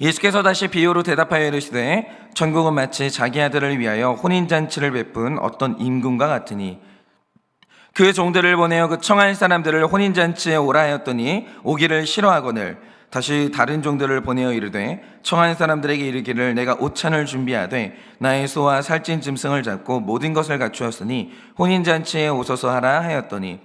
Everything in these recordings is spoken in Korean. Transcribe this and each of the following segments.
예수께서 다시 비유로 대답하여 이르시되 천국은 마치 자기 아들을 위하여 혼인잔치를 베푼 어떤 임금과 같으니 그 종들을 보내어 그 청한 사람들을 혼인잔치에 오라 하였더니 오기를 싫어하거늘 다시 다른 종들을 보내어 이르되 청한 사람들에게 이르기를 내가 오찬을 준비하되 나의 소와 살찐 짐승을 잡고 모든 것을 갖추었으니 혼인잔치에 오소서 하라 하였더니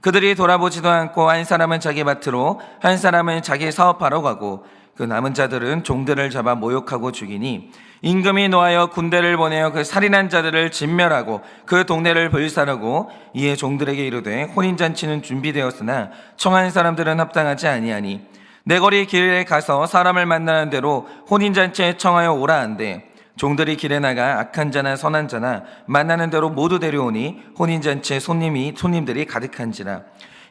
그들이 돌아보지도 않고 한 사람은 자기 밭으로 한 사람은 자기 사업하러 가고 그 남은 자들은 종들을 잡아 모욕하고 죽이니 임금이 노하여 군대를 보내어 그 살인한 자들을 진멸하고 그 동네를 불사르고 이에 종들에게 이르되 혼인잔치는 준비되었으나 청한 사람들은 합당하지 아니하니 내 거리 길에 가서 사람을 만나는 대로 혼인잔치에 청하여 오라 한대 종들이 길에 나가 악한 자나 선한 자나 만나는 대로 모두 데려오니 혼인잔치에 손님들이 가득한지라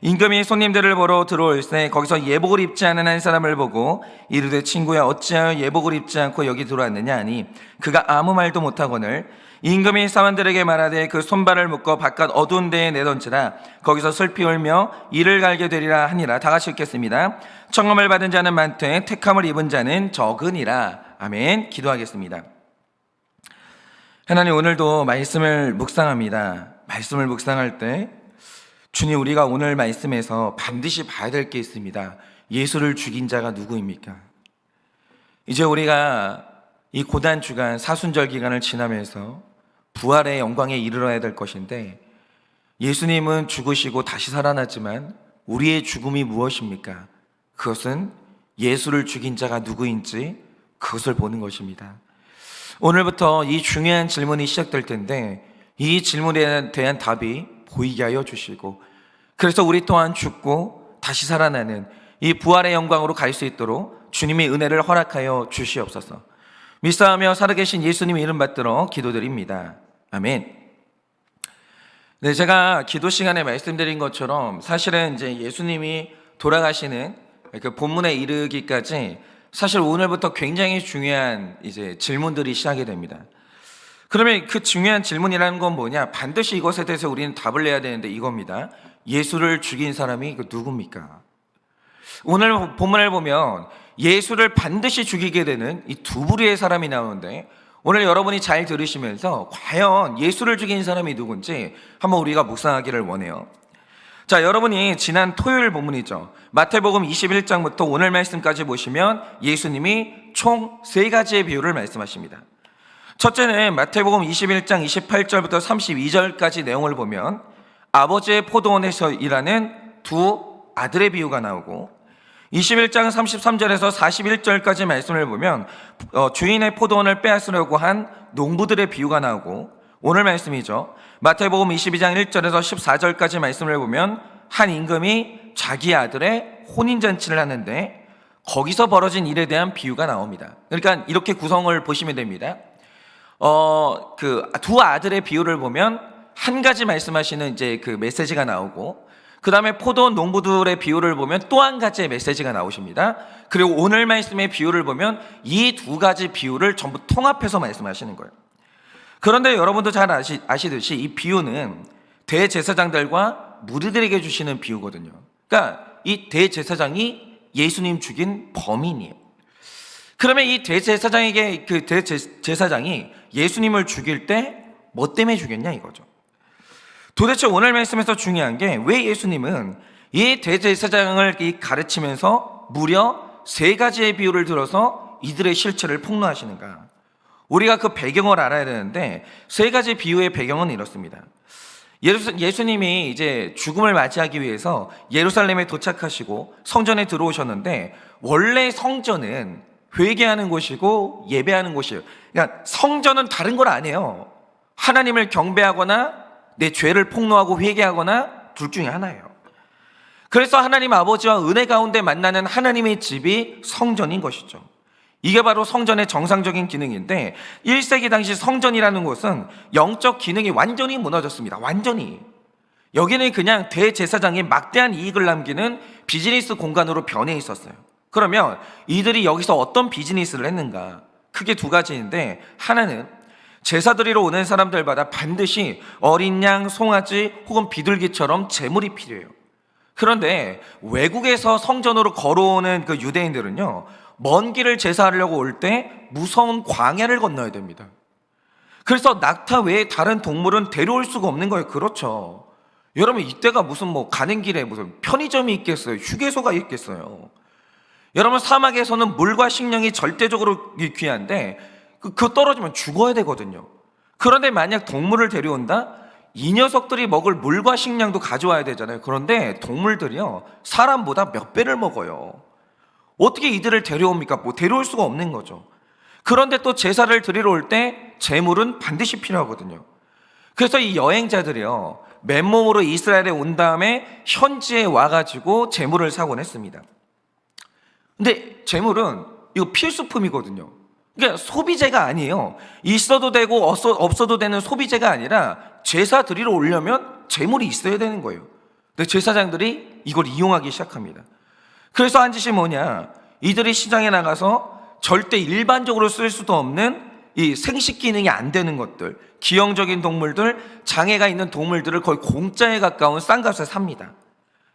임금이 손님들을 보러 들어올세 거기서 예복을 입지 않은 한 사람을 보고 이르되 친구야 어찌하여 예복을 입지 않고 여기 들어왔느냐 하니 그가 아무 말도 못하거늘 임금이 사람들에게 말하되 그 손발을 묶어 바깥 어두운 데에 내던지라 거기서 슬피 울며 이를 갈게 되리라 하니라. 다 같이 읽겠습니다. 청함을 받은 자는 많되 택함을 입은 자는 적으니라. 아멘. 기도하겠습니다. 하나님, 오늘도 말씀을 묵상합니다. 말씀을 묵상할 때 주님, 우리가 오늘 말씀에서 반드시 봐야 될 게 있습니다. 예수를 죽인 자가 누구입니까? 이제 우리가 이 고난주간 사순절 기간을 지나면서 부활의 영광에 이르러야 될 것인데 예수님은 죽으시고 다시 살아났지만 우리의 죽음이 무엇입니까? 그것은 예수를 죽인 자가 누구인지 그것을 보는 것입니다. 오늘부터 이 중요한 질문이 시작될 텐데 이 질문에 대한 답이 보이게 하여 주시고 그래서 우리 또한 죽고 다시 살아나는 이 부활의 영광으로 갈 수 있도록 주님의 은혜를 허락하여 주시옵소서. 믿사하며 살아계신 예수님 이름 받들어 기도드립니다. 아멘. 네, 제가 기도 시간에 말씀드린 것처럼 사실은 이제 예수님이 돌아가시는 그 본문에 이르기까지 사실 오늘부터 굉장히 중요한 이제 질문들이 시작이 됩니다. 그러면 그 중요한 질문이라는 건 뭐냐? 반드시 이것에 대해서 우리는 답을 내야 되는데 이겁니다. 예수를 죽인 사람이 누굽니까? 오늘 본문을 보면 예수를 반드시 죽이게 되는 이 두 부류의 사람이 나오는데 오늘 여러분이 잘 들으시면서 과연 예수를 죽인 사람이 누군지 한번 우리가 묵상하기를 원해요. 자, 여러분이 지난 토요일 본문이죠. 마태복음 21장부터 오늘 말씀까지 보시면 예수님이 총 3가지의 비유를 말씀하십니다. 첫째는 마태복음 21장 28절부터 32절까지 내용을 보면 아버지의 포도원에서 일하는 두 아들의 비유가 나오고 21장 33절에서 41절까지 말씀을 보면 주인의 포도원을 빼앗으려고 한 농부들의 비유가 나오고 오늘 말씀이죠. 마태복음 22장 1절에서 14절까지 말씀을 보면 한 임금이 자기 아들의 혼인잔치를 하는데 거기서 벌어진 일에 대한 비유가 나옵니다. 그러니까 이렇게 구성을 보시면 됩니다. 그 두 아들의 비유를 보면 한 가지 말씀하시는 이제 그 메시지가 나오고 그 다음에 포도원 농부들의 비유를 보면 또 한 가지의 메시지가 나오십니다. 그리고 오늘 말씀의 비유를 보면 이 두 가지 비유를 전부 통합해서 말씀하시는 거예요. 그런데 여러분도 잘 아시듯이 이 비유는 대제사장들과 무리들에게 주시는 비유거든요. 그러니까 이 대제사장이 예수님 죽인 범인이에요. 그러면 이 대제사장에게 그 대제사장이 예수님을 죽일 때 뭐 때문에 죽였냐 이거죠. 도대체 오늘 말씀에서 중요한 게 왜 예수님은 이 대제사장을 가르치면서 무려 3가지의 비유를 들어서 이들의 실체를 폭로하시는가? 우리가 그 배경을 알아야 되는데 3가지 비유의 배경은 이렇습니다. 예수님이 이제 죽음을 맞이하기 위해서 예루살렘에 도착하시고 성전에 들어오셨는데 원래 성전은 회개하는 곳이고 예배하는 곳이에요. 그러니까 성전은 다른 걸 안 해요. 하나님을 경배하거나 내 죄를 폭로하고 회개하거나 둘 중에 하나예요. 그래서 하나님 아버지와 은혜 가운데 만나는 하나님의 집이 성전인 것이죠. 이게 바로 성전의 정상적인 기능인데 1세기 당시 성전이라는 곳은 영적 기능이 완전히 무너졌습니다. 완전히. 여기는 그냥 대제사장이 막대한 이익을 남기는 비즈니스 공간으로 변해 있었어요. 그러면 이들이 여기서 어떤 비즈니스를 했는가? 크게 2가지인데 하나는 제사 드리러 오는 사람들마다 반드시 어린 양, 송아지 혹은 비둘기처럼 제물이 필요해요. 그런데 외국에서 성전으로 걸어오는 그 유대인들은요, 먼 길을 제사하려고 올 때 무서운 광야를 건너야 됩니다. 그래서 낙타 외에 다른 동물은 데려올 수가 없는 거예요. 그렇죠. 여러분, 이때가 무슨 가는 길에 무슨 편의점이 있겠어요? 휴게소가 있겠어요? 여러분, 사막에서는 물과 식량이 절대적으로 귀한데 그거 떨어지면 죽어야 되거든요. 그런데 만약 동물을 데려온다? 이 녀석들이 먹을 물과 식량도 가져와야 되잖아요. 그런데 동물들이요, 사람보다 몇 배를 먹어요. 어떻게 이들을 데려옵니까? 데려올 수가 없는 거죠. 그런데 또 제사를 드리러 올 때 제물은 반드시 필요하거든요. 그래서 이 여행자들이요, 맨몸으로 이스라엘에 온 다음에 현지에 와가지고 제물을 사곤 했습니다. 근데 제물은 이거 필수품이거든요. 그러니까 소비재가 아니에요. 있어도 되고 없어도 되는 소비재가 아니라 제사 드리러 오려면 제물이 있어야 되는 거예요. 근데 제사장들이 이걸 이용하기 시작합니다. 그래서 한 짓이 뭐냐, 이들이 시장에 나가서 절대 일반적으로 쓸 수도 없는 이 생식 기능이 안 되는 것들, 기형적인 동물들, 장애가 있는 동물들을 거의 공짜에 가까운 싼 값에 삽니다.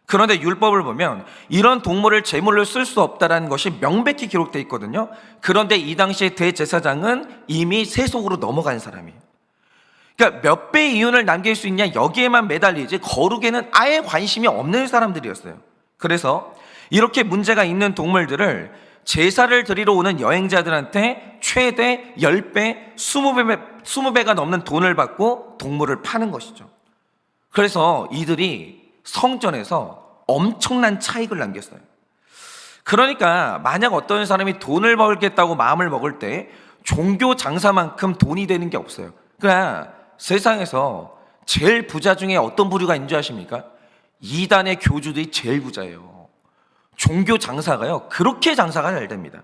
그런데 율법을 보면 이런 동물을 제물로 쓸 수 없다는 것이 명백히 기록되어 있거든요. 그런데 이 당시에 대제사장은 이미 세속으로 넘어간 사람이에요. 그러니까 몇 배의 이윤을 남길 수 있냐, 여기에만 매달리지 거룩에는 아예 관심이 없는 사람들이었어요. 그래서 이렇게 문제가 있는 동물들을 제사를 드리러 오는 여행자들한테 최대 10배, 20배가 넘는 돈을 받고 동물을 파는 것이죠. 그래서 이들이 성전에서 엄청난 차익을 남겼어요. 그러니까 만약 어떤 사람이 돈을 벌겠다고 마음을 먹을 때 종교 장사만큼 돈이 되는 게 없어요. 그러니까 세상에서 제일 부자 중에 어떤 부류가 있는 줄 아십니까? 이단의 교주들이 제일 부자예요. 종교 장사가요, 그렇게 장사가 잘 됩니다.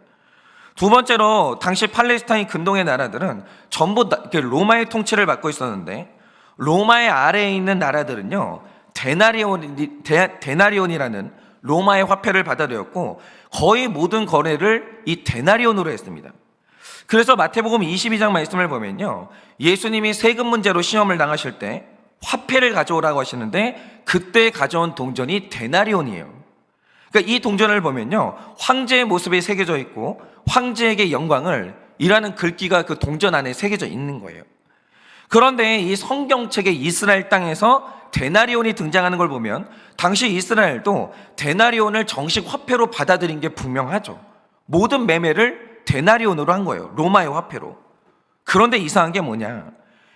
두 번째로 당시 팔레스타인 근동의 나라들은 전부 로마의 통치를 받고 있었는데, 로마의 아래에 있는 나라들은요, 데나리온이라는 로마의 화폐를 받아들였고 거의 모든 거래를 이 데나리온으로 했습니다. 그래서 마태복음 22장 말씀을 보면요, 예수님이 세금 문제로 시험을 당하실 때 화폐를 가져오라고 하시는데 그때 가져온 동전이 데나리온이에요. 그러니까 이 동전을 보면요, 황제의 모습이 새겨져 있고 황제에게 영광을 이라는 글귀가 그 동전 안에 새겨져 있는 거예요. 그런데 이 성경책의 이스라엘 땅에서 데나리온이 등장하는 걸 보면 당시 이스라엘도 데나리온을 정식 화폐로 받아들인 게 분명하죠. 모든 매매를 데나리온으로 한 거예요, 로마의 화폐로. 그런데 이상한 게 뭐냐,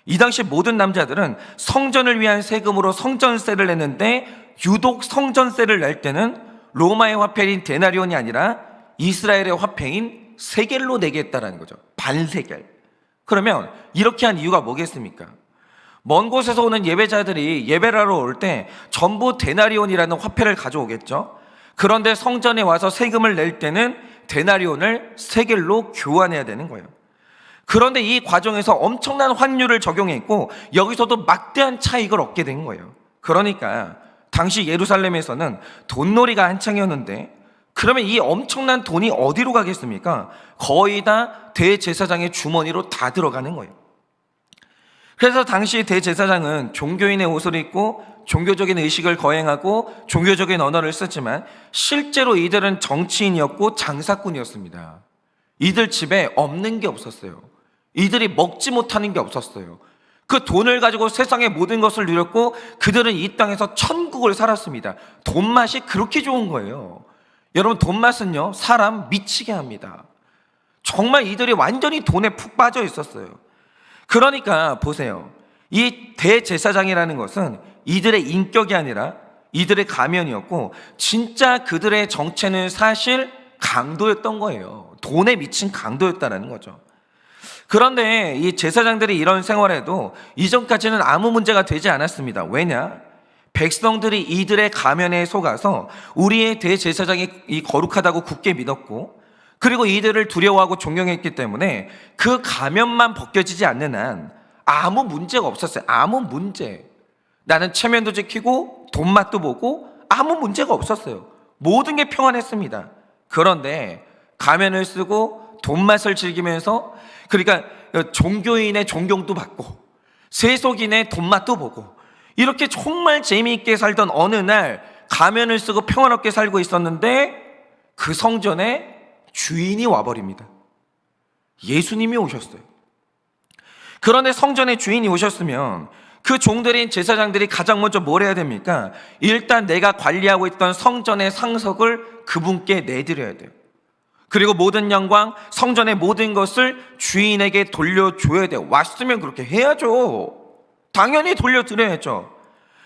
이 당시 모든 남자들은 성전을 위한 세금으로 성전세를 냈는데 유독 성전세를 낼 때는 로마의 화폐인 데나리온이 아니라 이스라엘의 화폐인 세겔로 내겠다라는 거죠. 반세겔. 그러면 이렇게 한 이유가 뭐겠습니까? 먼 곳에서 오는 예배자들이 예배를 하러 올 때 전부 데나리온이라는 화폐를 가져오겠죠. 그런데 성전에 와서 세금을 낼 때는 데나리온을 세겔로 교환해야 되는 거예요. 그런데 이 과정에서 엄청난 환율을 적용했고 여기서도 막대한 차익을 얻게 된 거예요. 그러니까 당시 예루살렘에서는 돈놀이가 한창이었는데, 그러면 이 엄청난 돈이 어디로 가겠습니까? 거의 다 대제사장의 주머니로 다 들어가는 거예요. 그래서 당시 대제사장은 종교인의 옷을 입고 종교적인 의식을 거행하고 종교적인 언어를 쓰지만 실제로 이들은 정치인이었고 장사꾼이었습니다. 이들 집에 없는 게 없었어요. 이들이 먹지 못하는 게 없었어요. 그 돈을 가지고 세상의 모든 것을 누렸고 그들은 이 땅에서 천국을 살았습니다. 돈맛이 그렇게 좋은 거예요. 여러분, 돈맛은요, 사람 미치게 합니다. 정말 이들이 완전히 돈에 푹 빠져 있었어요. 그러니까 보세요, 이 대제사장이라는 것은 이들의 인격이 아니라 이들의 가면이었고 진짜 그들의 정체는 사실 강도였던 거예요. 돈에 미친 강도였다는 거죠. 그런데 이 제사장들이 이런 생활에도 이전까지는 아무 문제가 되지 않았습니다. 왜냐? 백성들이 이들의 가면에 속아서 우리의 대제사장이 이 거룩하다고 굳게 믿었고, 그리고 이들을 두려워하고 존경했기 때문에 그 가면만 벗겨지지 않는 한 아무 문제가 없었어요. 아무 문제. 나는 체면도 지키고 돈맛도 보고 아무 문제가 없었어요. 모든 게 평안했습니다. 그런데 가면을 쓰고 돈맛을 즐기면서, 그러니까 종교인의 존경도 받고 세속인의 돈맛도 보고 이렇게 정말 재미있게 살던 어느 날 가면을 쓰고 평화롭게 살고 있었는데 그 성전에 주인이 와버립니다. 예수님이 오셨어요. 그런데 성전에 주인이 오셨으면 그 종들인 제사장들이 가장 먼저 뭘 해야 됩니까? 일단 내가 관리하고 있던 성전의 상석을 그분께 내드려야 돼요. 그리고 모든 영광, 성전의 모든 것을 주인에게 돌려줘야 돼요. 왔으면 그렇게 해야죠. 당연히 돌려드려야죠.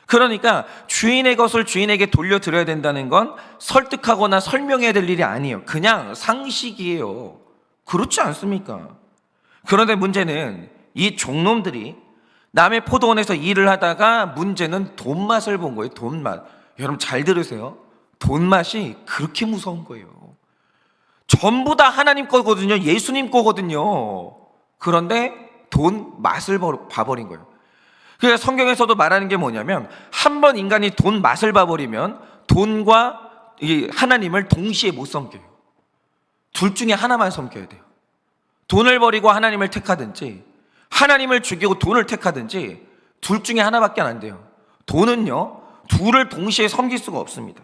그러니까 주인의 것을 주인에게 돌려드려야 된다는 건 설득하거나 설명해야 될 일이 아니에요. 그냥 상식이에요. 그렇지 않습니까? 그런데 문제는 이 종놈들이 남의 포도원에서 일을 하다가 문제는 돈맛을 본 거예요. 돈맛. 여러분 잘 들으세요. 돈맛이 그렇게 무서운 거예요. 전부 다 하나님 거거든요. 예수님 거거든요. 그런데 돈 맛을 봐버린 거예요. 그래서 성경에서도 말하는 게 뭐냐면 한번 인간이 돈 맛을 봐버리면 돈과 이 하나님을 동시에 못 섬겨요. 둘 중에 하나만 섬겨야 돼요. 돈을 버리고 하나님을 택하든지 하나님을 죽이고 돈을 택하든지 둘 중에 하나밖에 안 돼요. 돈은요, 둘을 동시에 섬길 수가 없습니다.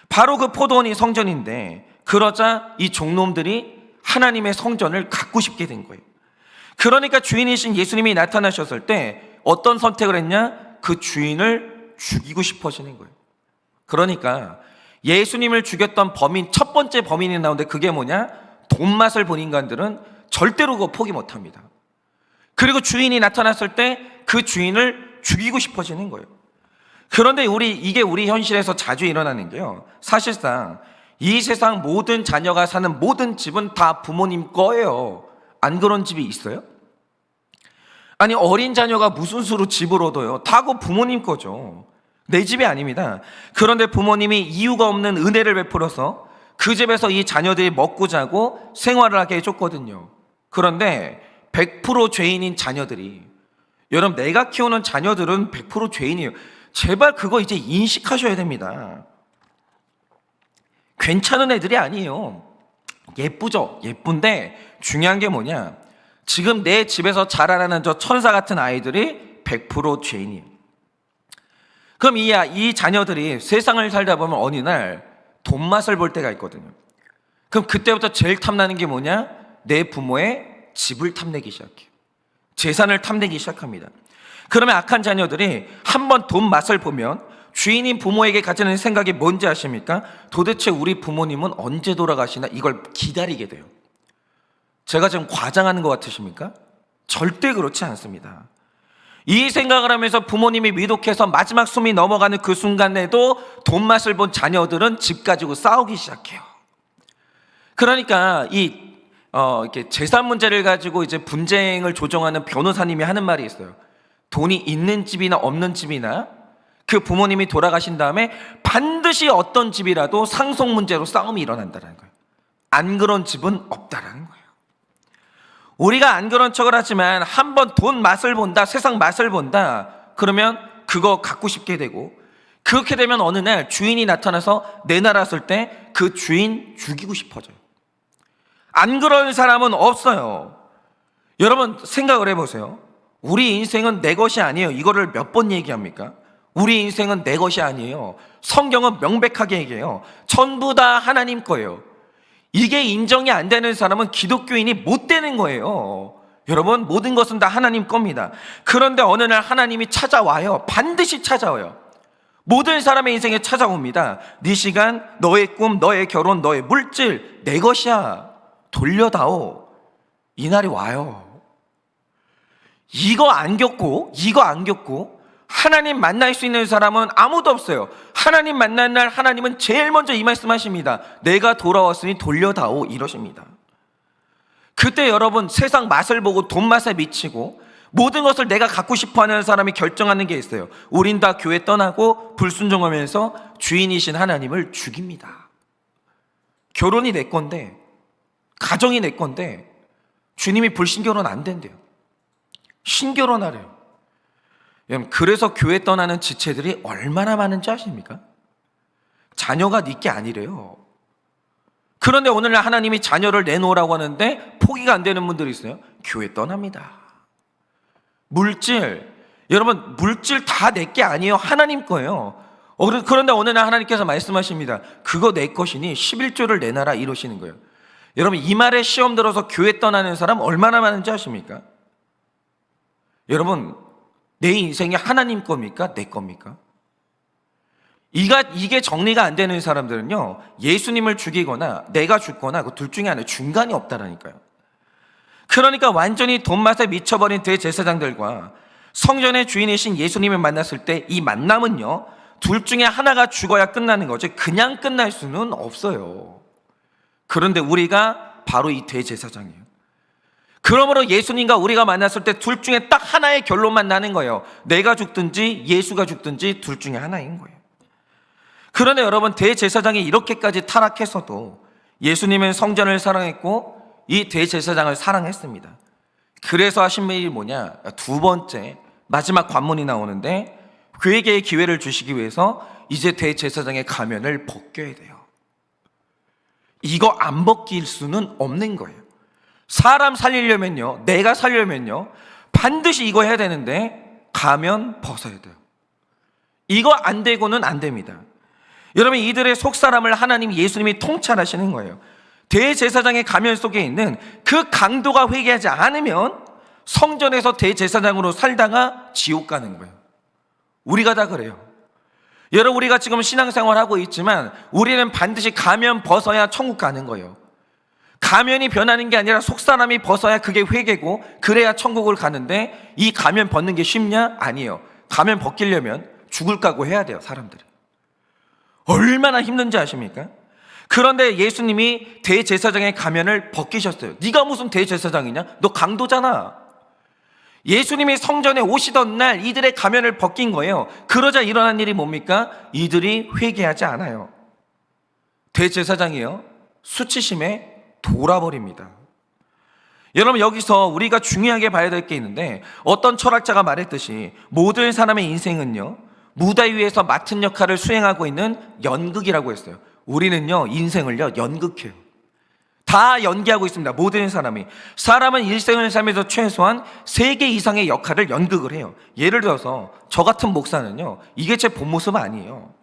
바로 그 포도원이 성전인데 그러자 이 종놈들이 하나님의 성전을 갖고 싶게 된 거예요. 그러니까 주인이신 예수님이 나타나셨을 때 어떤 선택을 했냐? 그 주인을 죽이고 싶어지는 거예요. 그러니까 예수님을 죽였던 범인, 첫 번째 범인이 나오는데 그게 뭐냐? 돈맛을 본 인간들은 절대로 그거 포기 못합니다. 그리고 주인이 나타났을 때 그 주인을 죽이고 싶어지는 거예요. 그런데 이게 우리 현실에서 자주 일어나는 게요, 사실상 이 세상 모든 자녀가 사는 모든 집은 다 부모님 거예요. 안 그런 집이 있어요? 아니, 어린 자녀가 무슨 수로 집을 얻어요? 다 그 부모님 거죠. 내 집이 아닙니다. 그런데 부모님이 이유가 없는 은혜를 베풀어서 그 집에서 이 자녀들이 먹고 자고 생활을 하게 해줬거든요. 그런데 100% 죄인인 자녀들이, 여러분 내가 키우는 자녀들은 100% 죄인이에요. 제발 그거 이제 인식하셔야 됩니다. 괜찮은 애들이 아니에요. 예쁘죠? 예쁜데 중요한 게 뭐냐? 지금 내 집에서 자라나는 저 천사 같은 아이들이 100% 죄인이에요. 그럼 이 자녀들이 세상을 살다 보면 어느 날 돈맛을 볼 때가 있거든요. 그럼 그때부터 제일 탐나는 게 뭐냐? 내 부모의 집을 탐내기 시작해요. 재산을 탐내기 시작합니다. 그러면 악한 자녀들이 한번 돈 맛을 보면 주인인 부모에게 가지는 생각이 뭔지 아십니까? 도대체 우리 부모님은 언제 돌아가시나, 이걸 기다리게 돼요. 제가 지금 과장하는 것 같으십니까? 절대 그렇지 않습니다. 이 생각을 하면서 부모님이 위독해서 마지막 숨이 넘어가는 그 순간에도 돈맛을 본 자녀들은 집 가지고 싸우기 시작해요. 그러니까 이렇게 재산 문제를 가지고 이제 분쟁을 조정하는 변호사님이 하는 말이 있어요. 돈이 있는 집이나 없는 집이나 그 부모님이 돌아가신 다음에 반드시 어떤 집이라도 상속 문제로 싸움이 일어난다는 거예요. 안 그런 집은 없다라는 거예요. 우리가 안 그런 척을 하지만 한번 돈 맛을 본다, 세상 맛을 본다, 그러면 그거 갖고 싶게 되고, 그렇게 되면 어느 날 주인이 나타나서 내놔놨을 때 그 주인 죽이고 싶어져요. 안 그런 사람은 없어요. 여러분 생각을 해보세요. 우리 인생은 내 것이 아니에요. 이거를 몇 번 얘기합니까? 우리 인생은 내 것이 아니에요. 성경은 명백하게 얘기해요. 전부 다 하나님 거예요. 이게 인정이 안 되는 사람은 기독교인이 못 되는 거예요. 여러분, 모든 것은 다 하나님 겁니다. 그런데 어느 날 하나님이 찾아와요. 반드시 찾아와요. 모든 사람의 인생에 찾아옵니다. 네 시간, 너의 꿈, 너의 결혼, 너의 물질 내 것이야. 돌려다오. 이 날이 와요. 이거 안 겪고 하나님 만날 수 있는 사람은 아무도 없어요. 하나님 만난 날 하나님은 제일 먼저 이 말씀하십니다. 내가 돌아왔으니 돌려다오, 이러십니다. 그때 여러분 세상 맛을 보고 돈 맛에 미치고 모든 것을 내가 갖고 싶어하는 사람이 결정하는 게 있어요. 우린 다 교회 떠나고 불순종하면서 주인이신 하나님을 죽입니다. 결혼이 내 건데, 가정이 내 건데 주님이 불신결혼 안 된대요. 신결혼하래요. 그래서 교회 떠나는 지체들이 얼마나 많은지 아십니까? 자녀가 네 게 아니래요. 그런데 오늘날 하나님이 자녀를 내놓으라고 하는데 포기가 안 되는 분들이 있어요. 교회 떠납니다. 물질, 여러분 물질 다 내 게 아니에요. 하나님 거예요. 그런데 어느 날 하나님께서 말씀하십니다. 그거 내 것이니 11조를 내놔라 이러시는 거예요. 여러분, 이 말에 시험 들어서 교회 떠나는 사람 얼마나 많은지 아십니까? 여러분, 내 인생이 하나님 겁니까? 내 겁니까? 이게 정리가 안 되는 사람들은요, 예수님을 죽이거나 내가 죽거나 그 둘 중에 하나, 중간이 없다라니까요. 그러니까 완전히 돈맛에 미쳐버린 대제사장들과 성전의 주인이신 예수님을 만났을 때 이 만남은요, 둘 중에 하나가 죽어야 끝나는 거지 그냥 끝날 수는 없어요. 그런데 우리가 바로 이 대제사장이에요. 그러므로 예수님과 우리가 만났을 때 둘 중에 딱 하나의 결론만 나는 거예요. 내가 죽든지 예수가 죽든지 둘 중에 하나인 거예요. 그런데 여러분, 대제사장이 이렇게까지 타락해서도 예수님은 성전을 사랑했고 이 대제사장을 사랑했습니다. 그래서 하신 일이 뭐냐? 두 번째 마지막 관문이 나오는데 그에게 기회를 주시기 위해서 이제 대제사장의 가면을 벗겨야 돼요. 이거 안 벗길 수는 없는 거예요. 사람 살리려면요, 내가 살려면요, 반드시 이거 해야 되는데 가면 벗어야 돼요. 이거 안 되고는 안 됩니다. 여러분, 이들의 속사람을 하나님 예수님이 통찰하시는 거예요. 대제사장의 가면 속에 있는 그 강도가 회개하지 않으면 성전에서 대제사장으로 살다가 지옥 가는 거예요. 우리가 다 그래요. 여러분, 우리가 지금 신앙생활하고 있지만 우리는 반드시 가면 벗어야 천국 가는 거예요. 가면이 변하는 게 아니라 속사람이 벗어야 그게 회개고 그래야 천국을 가는데 이 가면 벗는 게 쉽냐? 아니에요. 가면 벗기려면 죽을 각오 해야 돼요, 사람들이. 얼마나 힘든지 아십니까? 그런데 예수님이 대제사장의 가면을 벗기셨어요. 네가 무슨 대제사장이냐? 너 강도잖아. 예수님이 성전에 오시던 날 이들의 가면을 벗긴 거예요. 그러자 일어난 일이 뭡니까? 이들이 회개하지 않아요. 대제사장이요, 수치심에 돌아버립니다. 여러분, 여기서 우리가 중요하게 봐야 될 게 있는데 어떤 철학자가 말했듯이 모든 사람의 인생은요, 무대 위에서 맡은 역할을 수행하고 있는 연극이라고 했어요. 우리는요, 인생을요, 연극해요. 다 연기하고 있습니다. 모든 사람은 일생을 살면서 최소한 3개 이상의 역할을 연극을 해요. 예를 들어서 저 같은 목사는요, 이게 제 본 모습 아니에요.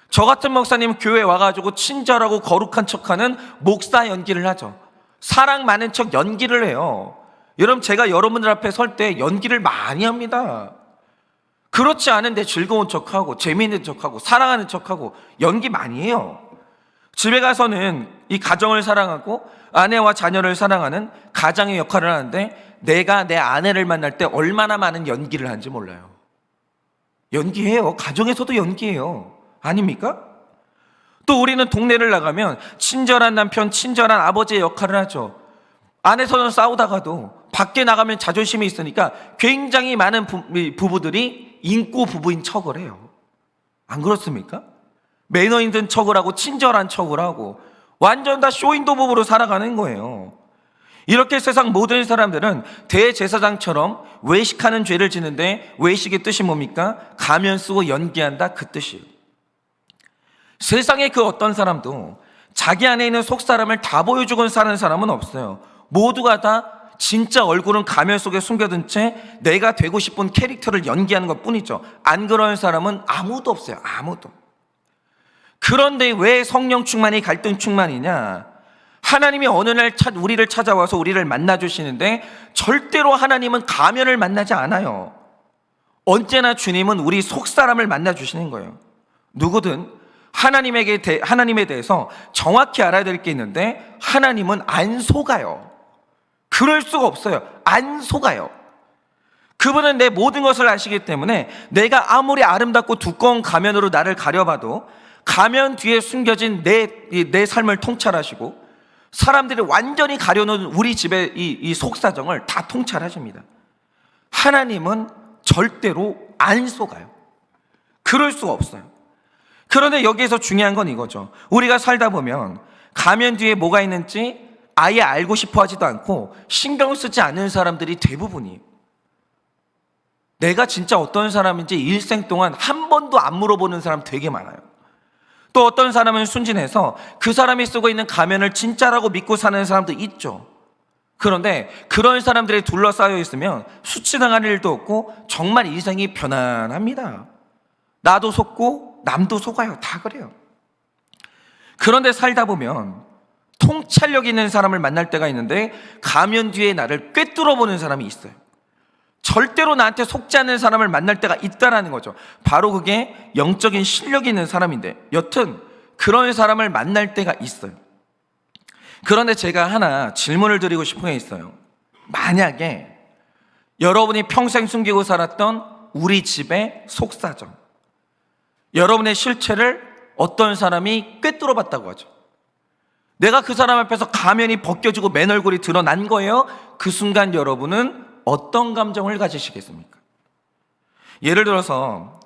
저 같은 목사님 교회에 와가지고 친절하고 거룩한 척하는 목사 연기를 하죠. 사랑 많은 척 연기를 해요. 여러분, 제가 여러분들 앞에 설 때 연기를 많이 합니다. 그렇지 않은데 즐거운 척하고 재미있는 척하고 사랑하는 척하고 연기 많이 해요. 집에 가서는 이 가정을 사랑하고 아내와 자녀를 사랑하는 가장의 역할을 하는데 내가 내 아내를 만날 때 얼마나 많은 연기를 하는지 몰라요. 연기해요. 가정에서도 연기해요. 아닙니까? 또 우리는 동네를 나가면 친절한 남편, 친절한 아버지의 역할을 하죠. 안에서는 싸우다가도 밖에 나가면 자존심이 있으니까 굉장히 많은 부부들이 인고 부부인 척을 해요. 안 그렇습니까? 매너 있는 척을 하고 친절한 척을 하고 완전 다 쇼윈도 부부로 살아가는 거예요. 이렇게 세상 모든 사람들은 대제사장처럼 외식하는 죄를 지는데 외식의 뜻이 뭡니까? 가면 쓰고 연기한다, 그 뜻이에요. 세상에 그 어떤 사람도 자기 안에 있는 속사람을 다 보여주고 사는 사람은 없어요. 모두가 다 진짜 얼굴은 가면 속에 숨겨둔 채 내가 되고 싶은 캐릭터를 연기하는 것 뿐이죠. 안 그런 사람은 아무도 없어요. 아무도. 그런데 왜 성령 충만이 갈등 충만이냐? 하나님이 어느 날 우리를 찾아와서 우리를 만나주시는데 절대로 하나님은 가면을 만나지 않아요. 언제나 주님은 우리 속사람을 만나주시는 거예요. 누구든 하나님에 대해서 정확히 알아야 될 게 있는데 하나님은 안 속아요. 그럴 수가 없어요. 안 속아요. 그분은 내 모든 것을 아시기 때문에 내가 아무리 아름답고 두꺼운 가면으로 나를 가려봐도 가면 뒤에 숨겨진 내 삶을 통찰하시고 사람들이 완전히 가려놓은 우리 집의 이 속사정을 다 통찰하십니다. 하나님은 절대로 안 속아요. 그럴 수가 없어요. 그런데 여기에서 중요한 건 이거죠. 우리가 살다 보면 가면 뒤에 뭐가 있는지 아예 알고 싶어 하지도 않고 신경 쓰지 않는 사람들이 대부분이에요. 내가 진짜 어떤 사람인지 일생 동안 한 번도 안 물어보는 사람 되게 많아요. 또 어떤 사람은 순진해서 그 사람이 쓰고 있는 가면을 진짜라고 믿고 사는 사람도 있죠. 그런데 그런 사람들이 둘러싸여 있으면 수치당할 일도 없고 정말 인생이 편안합니다. 나도 속고 남도 속아요. 다 그래요. 그런데 살다 보면 통찰력 있는 사람을 만날 때가 있는데 가면 뒤에 나를 꿰뚫어 보는 사람이 있어요. 절대로 나한테 속지 않는 사람을 만날 때가 있다라는 거죠. 바로 그게 영적인 실력이 있는 사람인데, 여튼 그런 사람을 만날 때가 있어요. 그런데 제가 하나 질문을 드리고 싶은 게 있어요. 만약에 여러분이 평생 숨기고 살았던 우리 집의 속사정, 여러분의 실체를 어떤 사람이 꿰뚫어 봤다고 하죠. 내가 그 사람 앞에서 가면이 벗겨지고 맨 얼굴이 드러난 거예요. 그 순간 여러분은 어떤 감정을 가지시겠습니까? 예를 들어서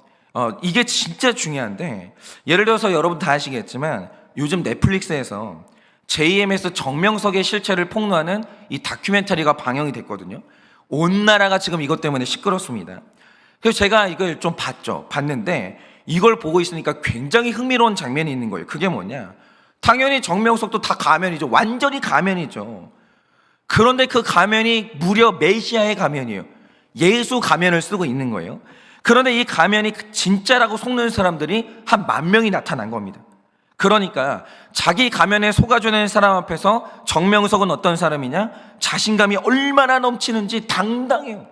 이게 진짜 중요한데, 예를 들어서 여러분 다 아시겠지만 요즘 넷플릭스에서 JMS 정명석의 실체를 폭로하는 이 다큐멘터리가 방영이 됐거든요. 온 나라가 지금 이것 때문에 시끄럽습니다. 그래서 제가 이걸 좀 봤는데 이걸 보고 있으니까 굉장히 흥미로운 장면이 있는 거예요. 그게 뭐냐, 당연히 정명석도 다 가면이죠. 완전히 가면이죠. 그런데 그 가면이 무려 메시아의 가면이에요. 예수 가면을 쓰고 있는 거예요. 그런데 이 가면이 진짜라고 속는 사람들이 한 10,000명이 나타난 겁니다. 그러니까 자기 가면에 속아주는 사람 앞에서 정명석은 어떤 사람이냐, 자신감이 얼마나 넘치는지 당당해요.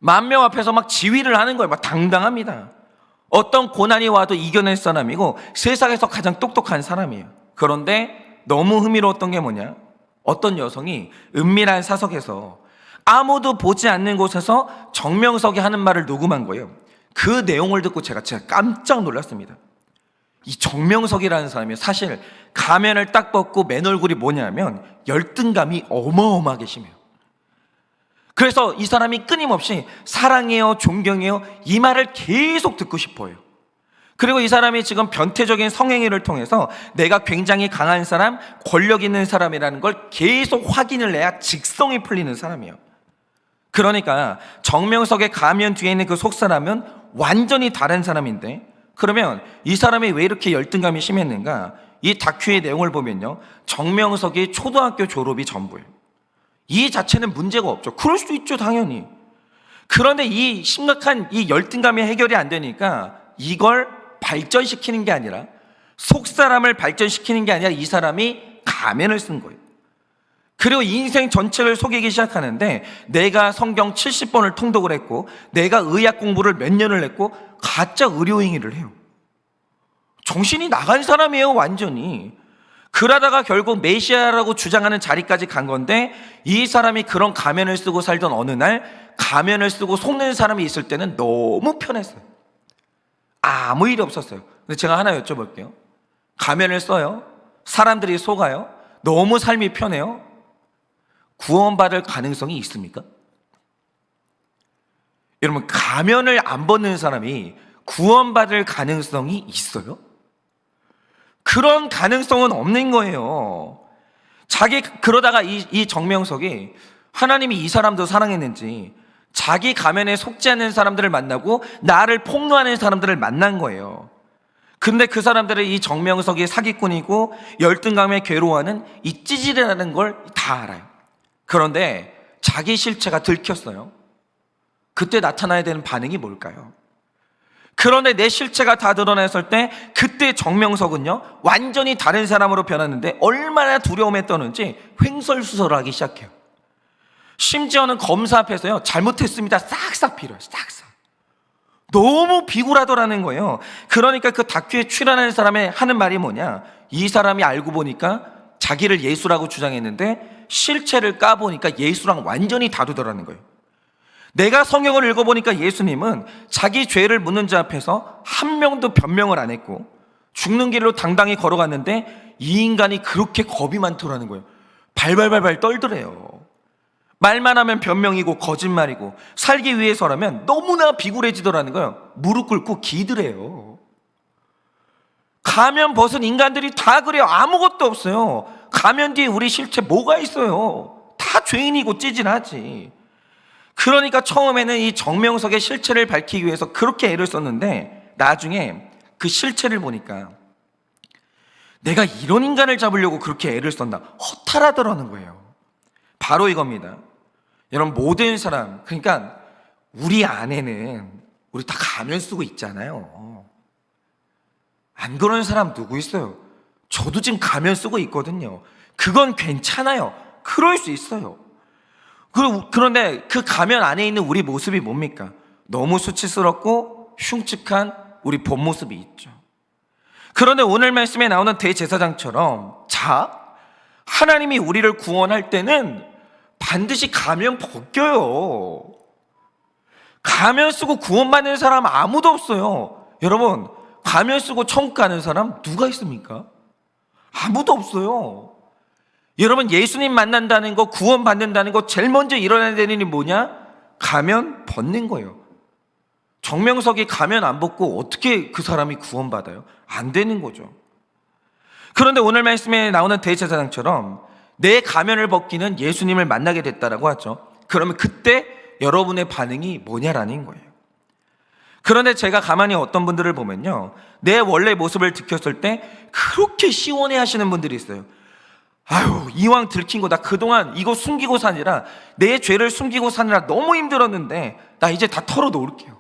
10,000명 앞에서 막 지휘를 하는 거예요. 막 당당합니다. 어떤 고난이 와도 이겨낼 사람이고 세상에서 가장 똑똑한 사람이에요. 그런데 너무 흥미로웠던 게 뭐냐, 어떤 여성이 은밀한 사석에서 아무도 보지 않는 곳에서 정명석이 하는 말을 녹음한 거예요. 그 내용을 듣고 제가 깜짝 놀랐습니다. 이 정명석이라는 사람이 사실 가면을 딱 벗고 맨 얼굴이 뭐냐면 열등감이 어마어마하게 심해요. 그래서 이 사람이 끊임없이 사랑해요, 존경해요, 이 말을 계속 듣고 싶어요. 그리고 이 사람이 지금 변태적인 성행위를 통해서 내가 굉장히 강한 사람, 권력 있는 사람이라는 걸 계속 확인을 해야 직성이 풀리는 사람이에요. 그러니까 정명석의 가면 뒤에 있는 그 속사람은 완전히 다른 사람인데, 그러면 이 사람이 왜 이렇게 열등감이 심했는가? 이 다큐의 내용을 보면요, 정명석이 초등학교 졸업이 전부예요. 이 자체는 문제가 없죠. 그럴 수도 있죠, 당연히. 그런데 이 심각한 이 열등감이 해결이 안 되니까 이걸 발전시키는 게 아니라, 속사람을 발전시키는 게 아니라 이 사람이 가면을 쓴 거예요. 그리고 인생 전체를 속이기 시작하는데, 내가 성경 70번을 통독을 했고 내가 의학 공부를 몇 년을 했고 가짜 의료 행위를 해요. 정신이 나간 사람이에요, 완전히. 그러다가 결국 메시아라고 주장하는 자리까지 간 건데, 이 사람이 그런 가면을 쓰고 살던 어느 날 가면을 쓰고 속는 사람이 있을 때는 너무 편했어요. 아무 일이 없었어요. 근데 제가 하나 여쭤볼게요. 가면을 써요, 사람들이 속아요, 너무 삶이 편해요. 구원받을 가능성이 있습니까? 여러분, 가면을 안 벗는 사람이 구원받을 가능성이 있어요? 그런 가능성은 없는 거예요. 그러다가 이 정명석이 하나님이 이 사람도 사랑했는지 자기 가면에 속지 않는 사람들을 만나고 나를 폭로하는 사람들을 만난 거예요. 근데 그 사람들은 이 정명석이 사기꾼이고 열등감에 괴로워하는 이 찌질이라는 걸 다 알아요. 그런데 자기 실체가 들켰어요. 그때 나타나야 되는 반응이 뭘까요? 그런데 내 실체가 다 드러났을 때 그때 정명석은요, 완전히 다른 사람으로 변했는데 얼마나 두려움에 떠는지 횡설수설하기 시작해요. 심지어는 검사 앞에서요, 잘못했습니다 싹싹 빌어요. 싹싹. 너무 비굴하더라는 거예요. 그러니까 그 다큐에 출연하는 사람이 하는 말이 뭐냐, 이 사람이 알고 보니까 자기를 예수라고 주장했는데 실체를 까보니까 예수랑 완전히 다르더라는 거예요. 내가 성경을 읽어보니까 예수님은 자기 죄를 묻는 자 앞에서 한 명도 변명을 안 했고 죽는 길로 당당히 걸어갔는데 이 인간이 그렇게 겁이 많더라는 거예요. 발발발발 떨더래요. 말만 하면 변명이고 거짓말이고 살기 위해서라면 너무나 비굴해지더라는 거예요. 무릎 꿇고 기드래요. 가면 벗은 인간들이 다 그래요. 아무것도 없어요. 가면 뒤에 우리 실체 뭐가 있어요? 다 죄인이고 찌질하지. 그러니까 처음에는 이 정명석의 실체를 밝히기 위해서 그렇게 애를 썼는데 나중에 그 실체를 보니까 내가 이런 인간을 잡으려고 그렇게 애를 썼나, 허탈하더라는 거예요. 바로 이겁니다. 여러분, 모든 사람, 그러니까 우리 안에는 우리 다 가면 쓰고 있잖아요. 안 그러는 사람 누구 있어요? 저도 지금 가면 쓰고 있거든요. 그건 괜찮아요. 그럴 수 있어요. 그런데 그 가면 안에 있는 우리 모습이 뭡니까? 너무 수치스럽고 흉측한 우리 본 모습이 있죠. 그런데 오늘 말씀에 나오는 대제사장처럼 하나님이 우리를 구원할 때는 반드시 가면 벗겨요. 가면 쓰고 구원받는 사람 아무도 없어요. 여러분, 가면 쓰고 천국 가는 사람 누가 있습니까? 아무도 없어요. 여러분, 예수님 만난다는 거, 구원받는다는 거 제일 먼저 일어나야 되는 일이 뭐냐? 가면 벗는 거예요. 정명석이 가면 안 벗고 어떻게 그 사람이 구원받아요? 안 되는 거죠. 그런데 오늘 말씀에 나오는 대제사장처럼 내 가면을 벗기는 예수님을 만나게 됐다라고 하죠. 그러면 그때 여러분의 반응이 뭐냐라는 거예요. 그런데 제가 가만히 어떤 분들을 보면요, 내 원래 모습을 들켰을 때 그렇게 시원해 하시는 분들이 있어요. 아유, 이왕 들킨 거 나 그동안 이거 숨기고 사느라, 내 죄를 숨기고 사느라 너무 힘들었는데 나 이제 다 털어놓을게요.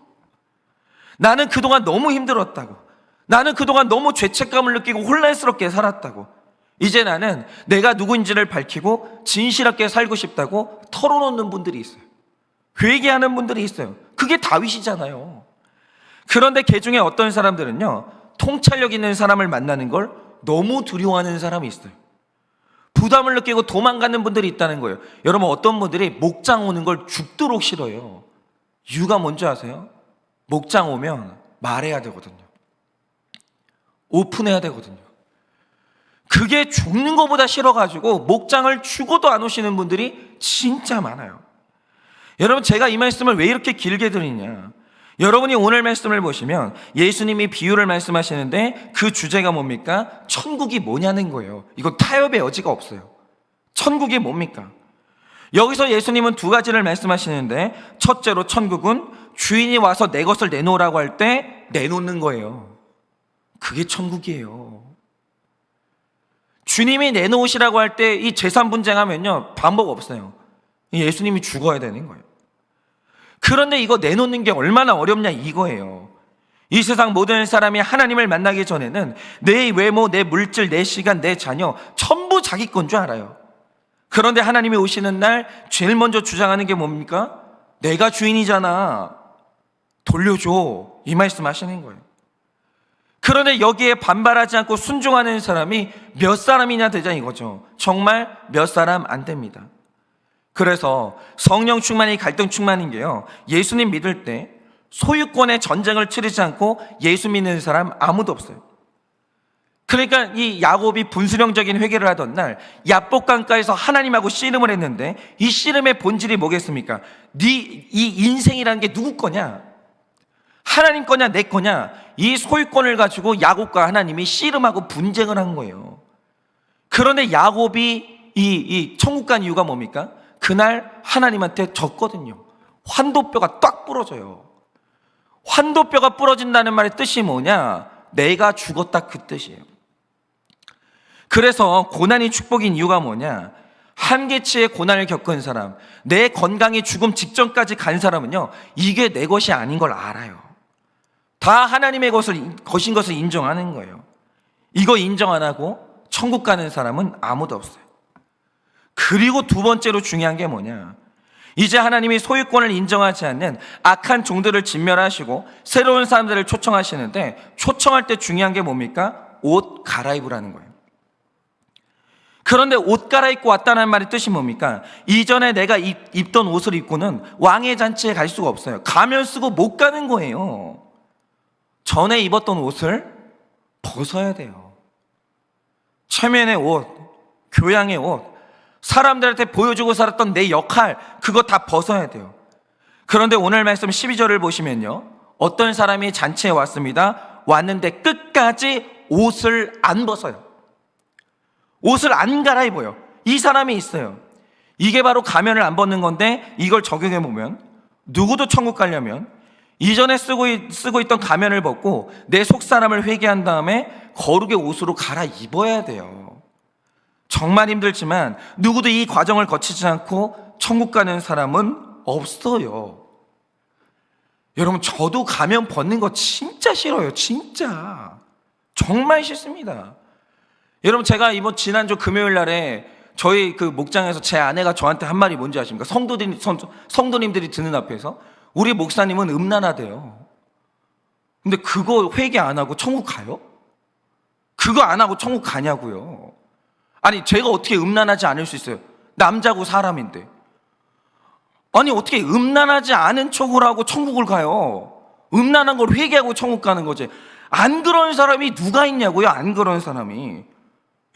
나는 그동안 너무 힘들었다고, 나는 그동안 너무 죄책감을 느끼고 혼란스럽게 살았다고, 이제 나는 내가 누구인지를 밝히고 진실하게 살고 싶다고 털어놓는 분들이 있어요. 회개하는 분들이 있어요. 그게 다윗이잖아요. 그런데 그 중에 어떤 사람들은요, 통찰력 있는 사람을 만나는 걸 너무 두려워하는 사람이 있어요. 부담을 느끼고 도망가는 분들이 있다는 거예요. 여러분, 어떤 분들이 목장 오는 걸 죽도록 싫어요. 이유가 뭔지 아세요? 목장 오면 말해야 되거든요. 오픈해야 되거든요. 그게 죽는 것보다 싫어가지고 목장을 죽어도 안 오시는 분들이 진짜 많아요. 여러분, 제가 이 말씀을 왜 이렇게 길게 드리냐, 여러분이 오늘 말씀을 보시면 예수님이 비유를 말씀하시는데 그 주제가 뭡니까? 천국이 뭐냐는 거예요. 이거 타협의 여지가 없어요. 천국이 뭡니까? 여기서 예수님은 두 가지를 말씀하시는데, 첫째로 천국은 주인이 와서 내 것을 내놓으라고 할 때 내놓는 거예요. 그게 천국이에요. 주님이 내놓으시라고 할 때 이 재산 분쟁하면요, 방법 없어요. 예수님이 죽어야 되는 거예요. 그런데 이거 내놓는 게 얼마나 어렵냐 이거예요. 이 세상 모든 사람이 하나님을 만나기 전에는 내 외모, 내 물질, 내 시간, 내 자녀 전부 자기 건 줄 알아요. 그런데 하나님이 오시는 날 제일 먼저 주장하는 게 뭡니까? 내가 주인이잖아, 돌려줘, 이 말씀 하시는 거예요. 그런데 여기에 반발하지 않고 순종하는 사람이 몇 사람이냐 되자 이거죠. 정말 몇 사람 안 됩니다. 그래서 성령 충만이 갈등 충만인 게요, 예수님 믿을 때 소유권의 전쟁을 치르지 않고 예수 믿는 사람 아무도 없어요. 그러니까 이 야곱이 분수령적인 회개를 하던 날 야복강가에서 하나님하고 씨름을 했는데, 이 씨름의 본질이 뭐겠습니까? 이 인생이라는 게 누구 거냐? 하나님 거냐 내 거냐? 이 소유권을 가지고 야곱과 하나님이 씨름하고 분쟁을 한 거예요. 그런데 야곱이 이 천국 간 이유가 뭡니까? 그날 하나님한테 졌거든요. 환도뼈가 딱 부러져요. 환도뼈가 부러진다는 말의 뜻이 뭐냐? 내가 죽었다, 그 뜻이에요. 그래서 고난이 축복인 이유가 뭐냐? 한계치의 고난을 겪은 사람, 내 건강이 죽음 직전까지 간 사람은요, 이게 내 것이 아닌 걸 알아요. 다 하나님의 것인 것을 인정하는 거예요. 이거 인정 안 하고 천국 가는 사람은 아무도 없어요. 그리고 두 번째로 중요한 게 뭐냐? 이제 하나님이 소유권을 인정하지 않는 악한 종들을 진멸하시고 새로운 사람들을 초청하시는데, 초청할 때 중요한 게 뭡니까? 옷 갈아입으라는 거예요. 그런데 옷 갈아입고 왔다는 말의 뜻이 뭡니까? 이전에 내가 입던 옷을 입고는 왕의 잔치에 갈 수가 없어요. 가면 쓰고 못 가는 거예요. 전에 입었던 옷을 벗어야 돼요. 체면의 옷, 교양의 옷, 사람들한테 보여주고 살았던 내 역할, 그거 다 벗어야 돼요. 그런데 오늘 말씀 12절을 보시면요, 어떤 사람이 잔치에 왔습니다. 왔는데 끝까지 옷을 안 벗어요. 옷을 안 갈아입어요. 이 사람이 있어요. 이게 바로 가면을 안 벗는 건데, 이걸 적용해 보면 누구도 천국 가려면 이전에 쓰고 있던 가면을 벗고 내 속사람을 회개한 다음에 거룩의 옷으로 갈아입어야 돼요. 정말 힘들지만 누구도 이 과정을 거치지 않고 천국 가는 사람은 없어요. 여러분, 저도 가면 벗는 거 진짜 싫어요. 진짜 정말 싫습니다. 여러분, 제가 이번 지난주 금요일 날에 저희 그 목장에서 제 아내가 저한테 한 말이 뭔지 아십니까? 성도님들이 듣는 앞에서 우리 목사님은 음란하대요. 근데 그거 회개 안 하고 천국 가요? 그거 안 하고 천국 가냐고요. 아니, 제가 어떻게 음란하지 않을 수 있어요? 남자고 사람인데. 아니, 어떻게 음란하지 않은 척을 하고 천국을 가요? 음란한 걸 회개하고 천국 가는 거지. 안 그런 사람이 누가 있냐고요? 안 그런 사람이.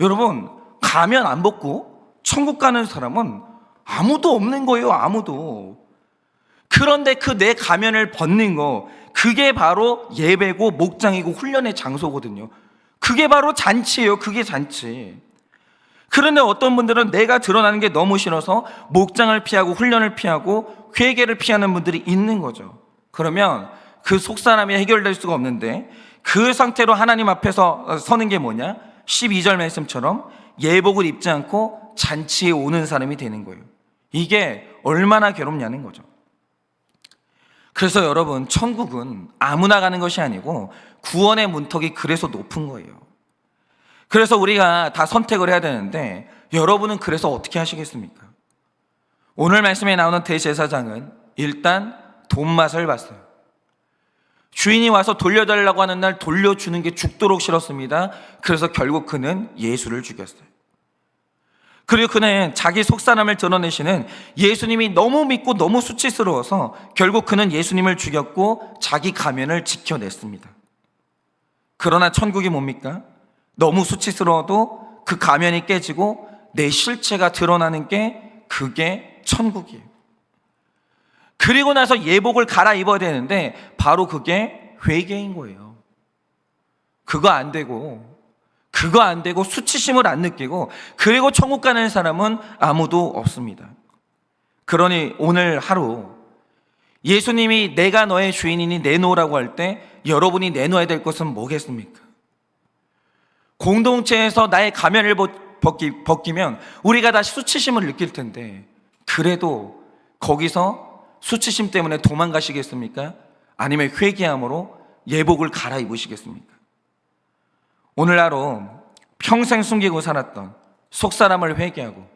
여러분, 가면 안 벗고 천국 가는 사람은 아무도 없는 거예요. 아무도. 그런데 그 내 가면을 벗는 거, 그게 바로 예배고 목장이고 훈련의 장소거든요. 그게 바로 잔치예요. 그게 잔치. 그런데 어떤 분들은 내가 드러나는 게 너무 싫어서 목장을 피하고 훈련을 피하고 회개를 피하는 분들이 있는 거죠. 그러면 그 속사람이 해결될 수가 없는데, 그 상태로 하나님 앞에서 서는 게 뭐냐? 12절 말씀처럼 예복을 입지 않고 잔치에 오는 사람이 되는 거예요. 이게 얼마나 괴롭냐는 거죠. 그래서 여러분, 천국은 아무나 가는 것이 아니고 구원의 문턱이 그래서 높은 거예요. 그래서 우리가 다 선택을 해야 되는데, 여러분은 그래서 어떻게 하시겠습니까? 오늘 말씀에 나오는 대제사장은 일단 돈 맛을 봤어요. 주인이 와서 돌려달라고 하는 날 돌려주는 게 죽도록 싫었습니다. 그래서 결국 그는 예수를 죽였어요. 그리고 그는 자기 속사람을 드러내시는 예수님이 너무 믿고 너무 수치스러워서 결국 그는 예수님을 죽였고 자기 가면을 지켜냈습니다. 그러나 천국이 뭡니까? 너무 수치스러워도 그 가면이 깨지고 내 실체가 드러나는 게, 그게 천국이에요. 그리고 나서 예복을 갈아입어야 되는데 바로 그게 회개인 거예요. 그거 안 되고 수치심을 안 느끼고 그리고 천국 가는 사람은 아무도 없습니다. 그러니 오늘 하루 예수님이 내가 너의 주인이니 내놓으라고 할 때 여러분이 내놓아야 될 것은 뭐겠습니까? 공동체에서 나의 가면을 벗기면 우리가 다시 수치심을 느낄 텐데, 그래도 거기서 수치심 때문에 도망가시겠습니까? 아니면 회개함으로 예복을 갈아입으시겠습니까? 오늘 하루 평생 숨기고 살았던 속사람을 회개하고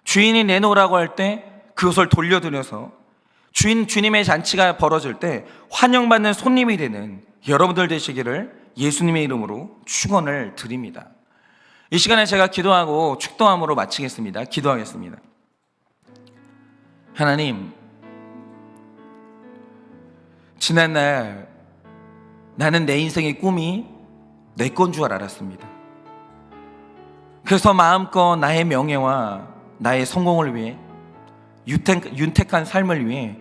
주인이 내놓으라고 할 때 그것을 돌려드려서 주님의 잔치가 벌어질 때 환영받는 손님이 되는 여러분들 되시기를 예수님의 이름으로 축원을 드립니다. 이 시간에 제가 기도하고 축도함으로 마치겠습니다. 기도하겠습니다. 하나님, 지난날 나는 내 인생의 꿈이 내 건 줄 알았습니다. 그래서 마음껏 나의 명예와 나의 성공을 위해 윤택한 삶을 위해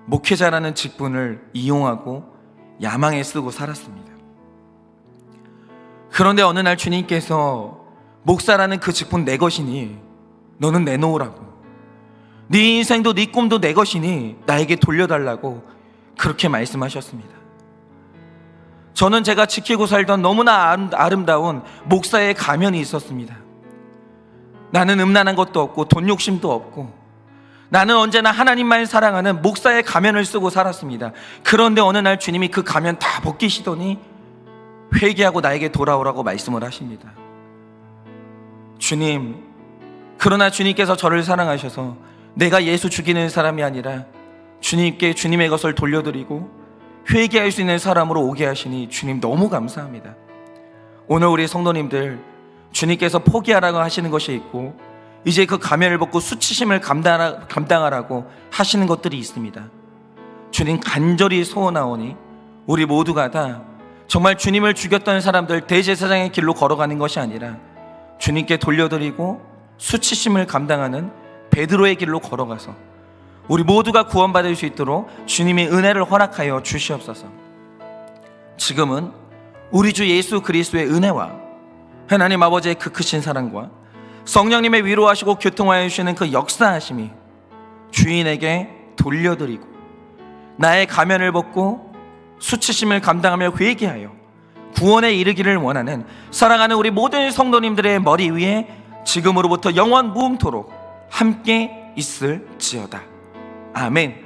목회자라는 직분을 이용하고 야망에 쓰고 살았습니다. 그런데 어느 날 주님께서 목사라는 그 직분 내 것이니 너는 내놓으라고, 네 인생도 네 꿈도 내 것이니 나에게 돌려달라고 그렇게 말씀하셨습니다. 저는 제가 지키고 살던 너무나 아름다운 목사의 가면이 있었습니다. 나는 음란한 것도 없고 돈 욕심도 없고 나는 언제나 하나님만 사랑하는 목사의 가면을 쓰고 살았습니다. 그런데 어느 날 주님이 그 가면 다 벗기시더니 회개하고 나에게 돌아오라고 말씀을 하십니다. 주님, 그러나 주님께서 저를 사랑하셔서 내가 예수 죽이는 사람이 아니라 주님께 주님의 것을 돌려드리고 회개할 수 있는 사람으로 오게 하시니 주님 너무 감사합니다. 오늘 우리 성도님들, 주님께서 포기하라고 하시는 것이 있고 이제 그 가면을 벗고 수치심을 감당하라고 하시는 것들이 있습니다. 주님 간절히 소원하오니 우리 모두가 다 정말 주님을 죽였던 사람들 대제사장의 길로 걸어가는 것이 아니라 주님께 돌려드리고 수치심을 감당하는 베드로의 길로 걸어가서 우리 모두가 구원받을 수 있도록 주님의 은혜를 허락하여 주시옵소서. 지금은 우리 주 예수 그리스도의 은혜와 하나님 아버지의 그 크신 사랑과 성령님의 위로하시고 교통하여 주시는 그 역사하심이 주인에게 돌려드리고 나의 가면을 벗고 수치심을 감당하며 회개하여 구원에 이르기를 원하는 사랑하는 우리 모든 성도님들의 머리 위에 지금으로부터 영원 무음토록 함께 있을지어다. 아멘.